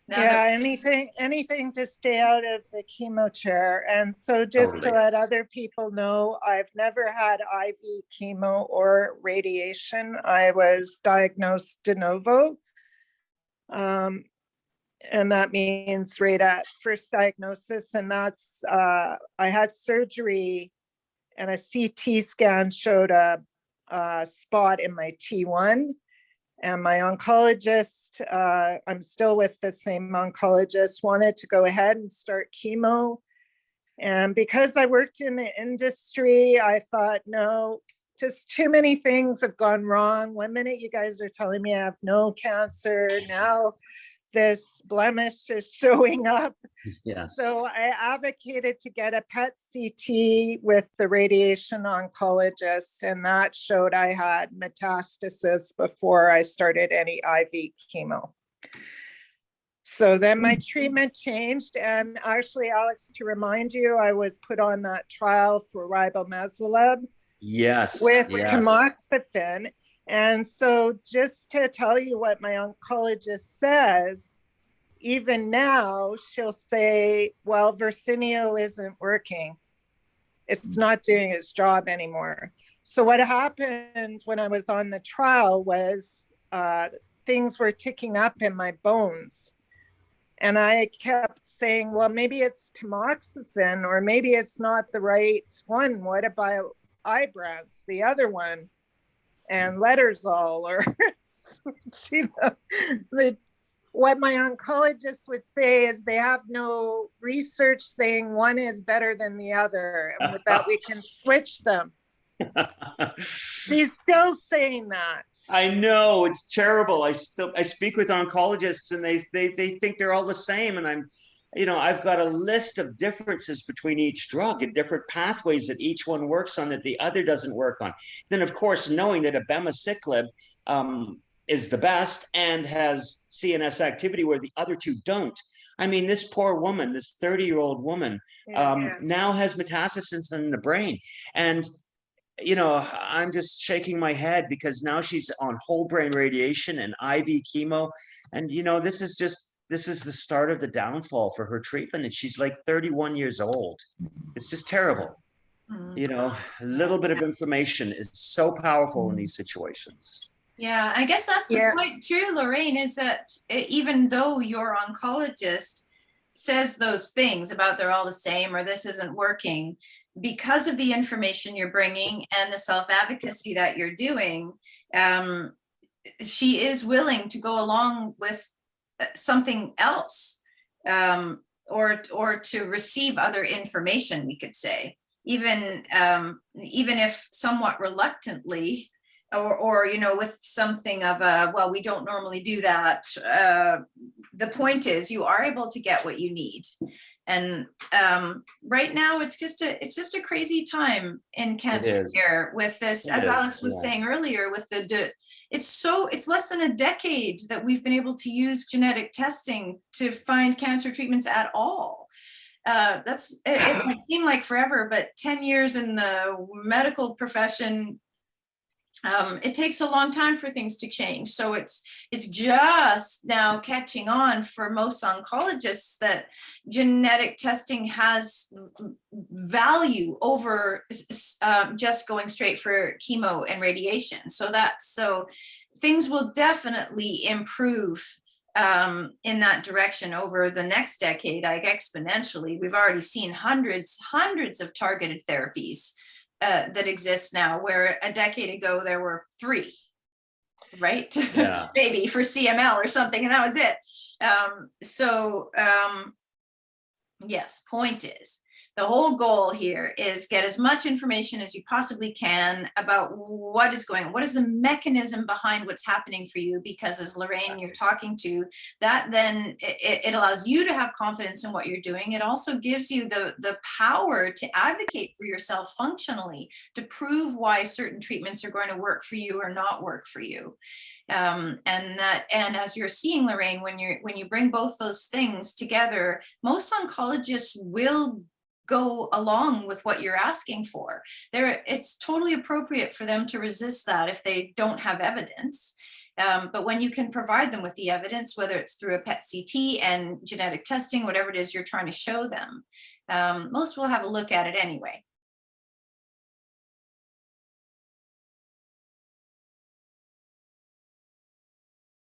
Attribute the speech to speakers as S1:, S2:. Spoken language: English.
S1: Now
S2: Yeah,
S1: that
S2: anything to stay out of the chemo chair. And so just to
S3: Totally.
S2: let other people know, I've never had IV chemo or radiation. I was diagnosed de novo. And that means right at first diagnosis. And that's, I had surgery and a CT scan showed a spot in my T1. And my oncologist, I'm still with the same oncologist, wanted to go ahead and start chemo. And because I worked in the industry, I thought, no, just too many things have gone wrong. One minute you guys are telling me I have no cancer. Now this blemish is showing up.
S3: Yes.
S2: So I advocated to get a PET CT with the radiation oncologist, and that showed I had metastasis before I started any IV chemo. So then my treatment changed, and actually, Alex, to remind you, I was put on that trial for ribociclib
S3: Yes.
S2: with
S3: Yes.
S2: tamoxifen. And so just to tell you what my oncologist says, even now she'll say, well, Versenio isn't working. It's not doing its job anymore. So what happened when I was on the trial was things were ticking up in my bones. And I kept saying, well, maybe it's tamoxifen, or maybe it's not the right one. What about Ibrance, the other one? And Letrozole, or what my oncologist would say is they have no research saying one is better than the other, and with that we can switch them. She's still saying that.
S3: I know, it's terrible. I speak with oncologists and they think they're all the same. And I've got a list of differences between each drug and different pathways that each one works on that the other doesn't work on. Then, of course, knowing that abemaciclib is the best and has CNS activity where the other two don't. I mean, this poor woman, this 30-year-old woman, now has metastasis in the brain. And I'm just shaking my head because now she's on whole brain radiation and IV chemo. And, this is the start of the downfall for her treatment. And she's like 31 years old. It's just terrible. A little bit of information is so powerful in these situations.
S1: Yeah, I guess that's the point too, Lorraine, is that even though your oncologist says those things about they're all the same or this isn't working, because of the information you're bringing and the self-advocacy that you're doing, she is willing to go along with something else, or to receive other information, we could say, even if somewhat reluctantly, or with something of a, well, we don't normally do that. The point is you are able to get what you need. And right now it's just a crazy time in cancer care with this, as Alex was saying earlier, with it's less than a decade that we've been able to use genetic testing to find cancer treatments at all. It might seem like forever, but 10 years in the medical profession, it takes a long time for things to change. So it's just now catching on for most oncologists that genetic testing has value over just going straight for chemo and radiation. So things will definitely improve in that direction over the next decade, like exponentially. We've already seen hundreds of targeted therapies that exist now, where a decade ago there were 3, right? Yeah. Maybe for CML or something, and that was it. Yes, point is, the whole goal here is get as much information as you possibly can about what is going on, what is the mechanism behind what's happening for you, because as Lorraine, you're talking to, that then it allows you to have confidence in what you're doing. It also gives you the power to advocate for yourself functionally, to prove why certain treatments are going to work for you or not work for you. And as you're seeing, Lorraine, when you bring both those things together, most oncologists will go along with what you're asking for. It's totally appropriate for them to resist that if they don't have evidence. But when you can provide them with the evidence, whether it's through a PET CT and genetic testing, whatever it is you're trying to show them, most will have a look at it anyway.